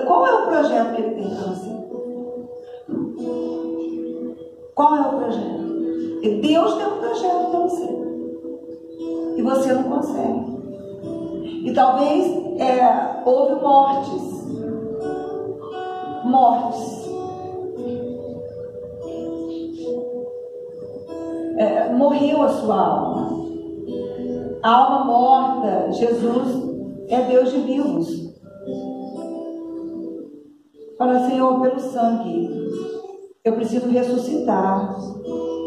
Qual é o projeto que Ele tem para você? Qual é o projeto? Deus tem um projeto para você. E você não consegue. E talvez houve mortes. Morreu a sua alma. A alma morta. Jesus é Deus de vivos. Fala, Senhor, pelo sangue, eu preciso ressuscitar.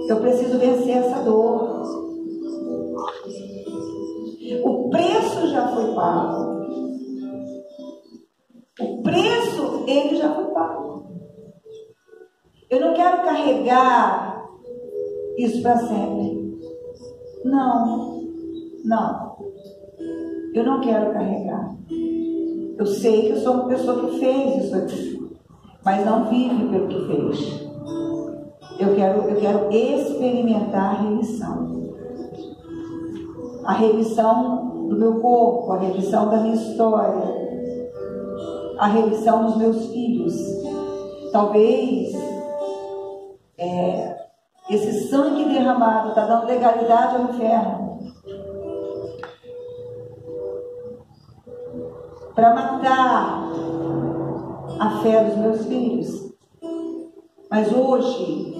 Eu preciso vencer essa dor. O preço já foi pago. O preço, ele já foi pago. Eu não quero carregar isso para sempre. Não. Eu não quero carregar. Eu sei que eu sou uma pessoa que fez isso aqui, mas não vive pelo que fez. Eu quero experimentar a remissão. A remissão do meu corpo, a remissão da minha história, a remissão dos meus filhos. Talvez esse sangue derramado está dando legalidade ao inferno para matar a fé dos meus filhos. Mas hoje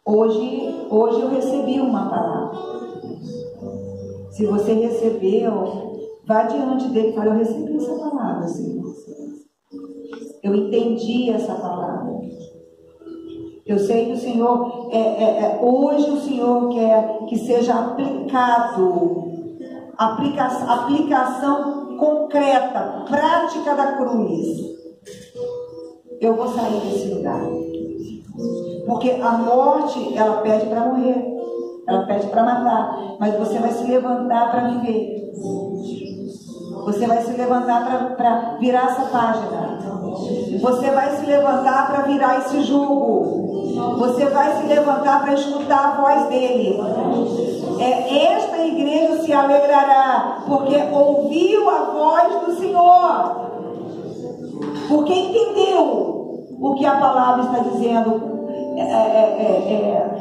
eu recebi uma palavra. Se você recebeu, vá diante dele e fale, eu recebi essa palavra, Senhor. Eu entendi essa palavra. Eu sei que o Senhor, hoje o Senhor quer que seja aplicação concreta, prática da cruz. Eu vou sair desse lugar. Porque a morte, ela pede para morrer. Ela pede para matar. Mas você vai se levantar para viver. Você vai se levantar para virar essa página. Você vai se levantar para virar esse jugo. Você vai se levantar para escutar a voz dele. Esta igreja se alegrará, porque ouviu a voz do Senhor. Porque entendeu o que a palavra está dizendo,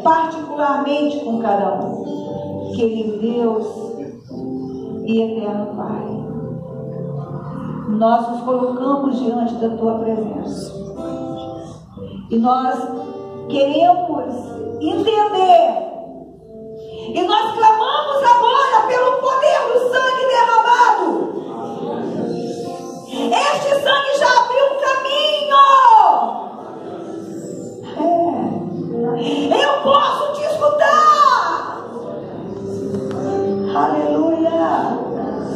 particularmente com cada um. Querido Deus e eterno Pai, nós nos colocamos diante da Tua presença. E nós queremos entender. E nós clamamos agora pelo poder do sangue derramado. Este sangue já abriu um caminho. Eu posso te escutar. Aleluia.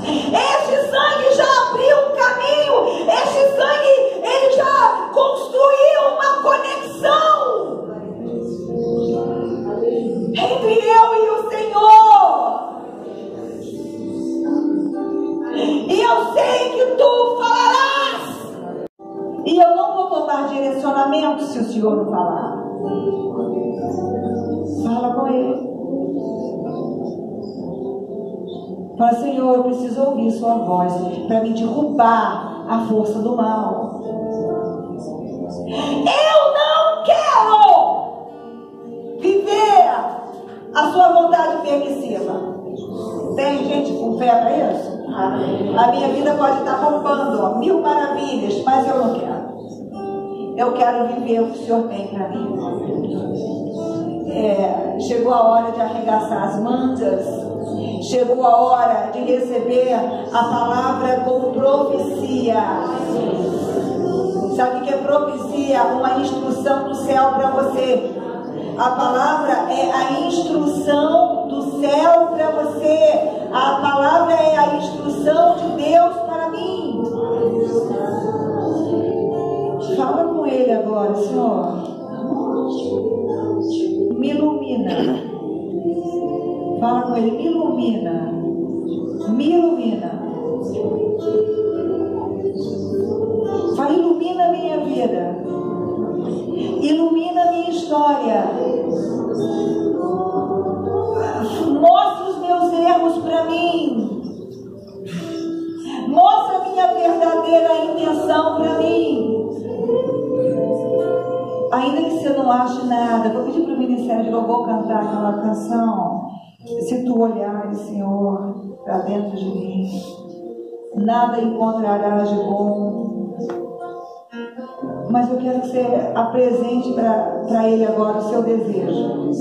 Este sangue já abriu um caminho. Este sangue, ele já construiu uma conexão entre eu e o Senhor. E eu sei que tu falarás. E eu não vou tomar direcionamento se o Senhor não falar. Fala com ele. Fala, Senhor, eu preciso ouvir sua voz para me derrubar a força do mal. Eu não quero viver a sua vontade permissiva. Tem gente com fé para isso? A minha vida pode estar bombando, 1000 maravilhas, mas eu não quero. Eu quero viver o que o Senhor tem para mim. Chegou a hora de arregaçar as mangas. Chegou a hora de receber a palavra como profecia. Sabe o que é profecia? Uma instrução do céu para você. A palavra é a instrução do céu para você. A palavra é a instrução de Deus para mim. Fala com ele agora, Senhor. Me ilumina. Fala com ele, me ilumina. Me ilumina. Fala, ilumina a minha vida. Ilumina a minha história. Mostra os meus erros para mim. Mostra a minha verdadeira intenção para mim. Ainda que você não ache nada, vou pedir para o Ministério de Louvor cantar aquela canção. Se tu olhares, Senhor, para dentro de mim, nada encontrarás de bom. Mas eu quero que você apresente para ele agora o seu desejo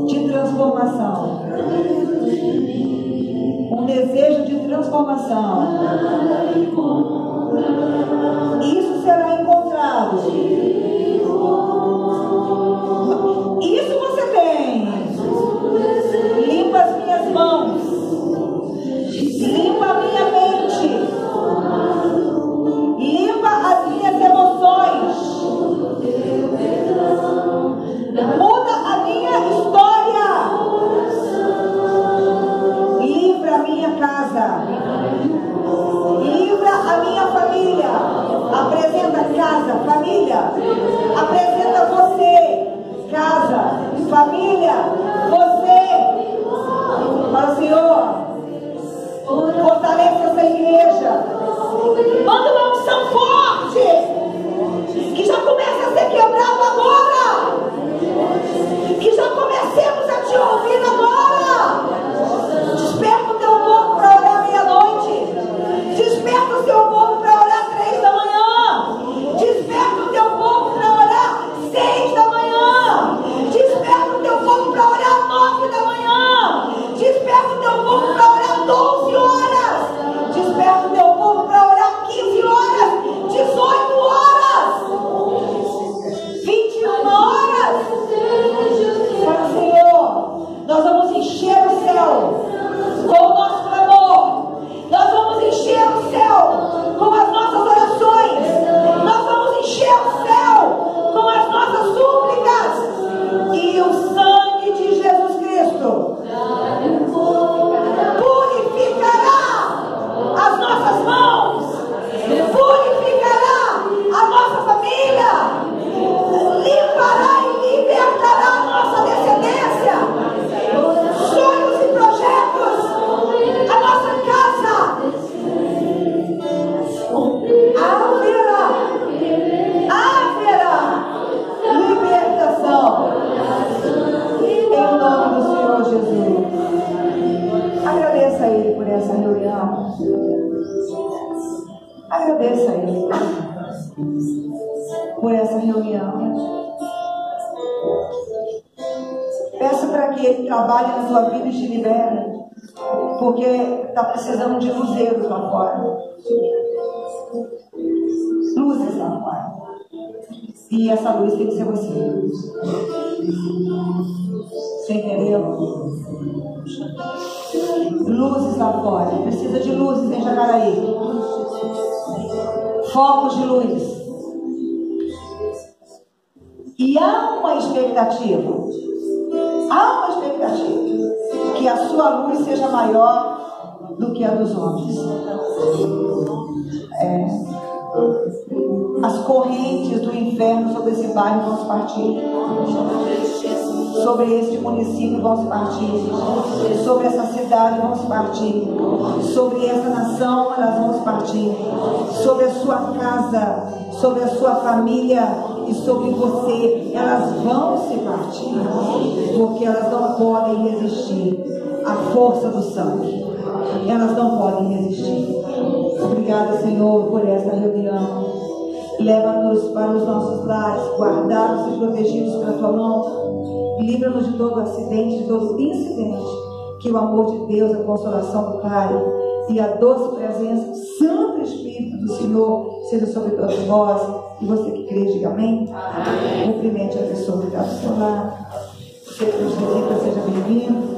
de transformação. Um desejo de transformação. Isso será encontrado. Isso você tem. Limpa as minhas mãos. Limpa a minha mente. Limpa as minhas emoções. Muda a minha história. Livra a minha casa. Livra a minha família. Apresenta casa, família. Nós vamos encher o céu com o nosso clamor. Nós vamos encher o céu com as nossas orações. Nós vamos encher o céu com as nossas súplicas. E o sangue de Jesus Cristo purificará as nossas mãos, purificará a nossa família, limpará e libertará a nossa descendência, sonhos e projetos, a nossa casa. Haverá libertação em nome do Senhor Jesus. Agradeça a Ele por essa reunião. Agradeça a Ele por essa reunião. Peça para que Ele trabalhe na sua vida e te libere, porque está precisando de luzeiros lá fora. Luzes lá fora. E essa luz tem que ser você. Você entendeu? Luzes lá fora. Precisa de luzes em Jacaraí. Focos de luz. E há uma expectativa. Há uma expectativa que a sua luz seja maior do que a dos homens. As correntes do inferno sobre esse bairro vão se partir. Sobre este município vão se partir. Sobre essa cidade vão se partir. Sobre essa nação elas vão se partir. Sobre a sua casa, sobre a sua família e sobre você, elas vão se partir. Porque elas não podem resistir à força do sangue. Elas não podem resistir. Obrigada, Senhor, por esta reunião. Leva-nos para os nossos lares, guardados e protegidos pela tua mão. Livra-nos de todo acidente, de todo incidente. Que o amor de Deus, a consolação do Pai e a doce presença do Santo Espírito do Senhor seja sobre todos vós. E você que crê, diga amém. Amém. Cumprimente a pessoa que está do seu lado. Você que nos visita, seja bem-vindo.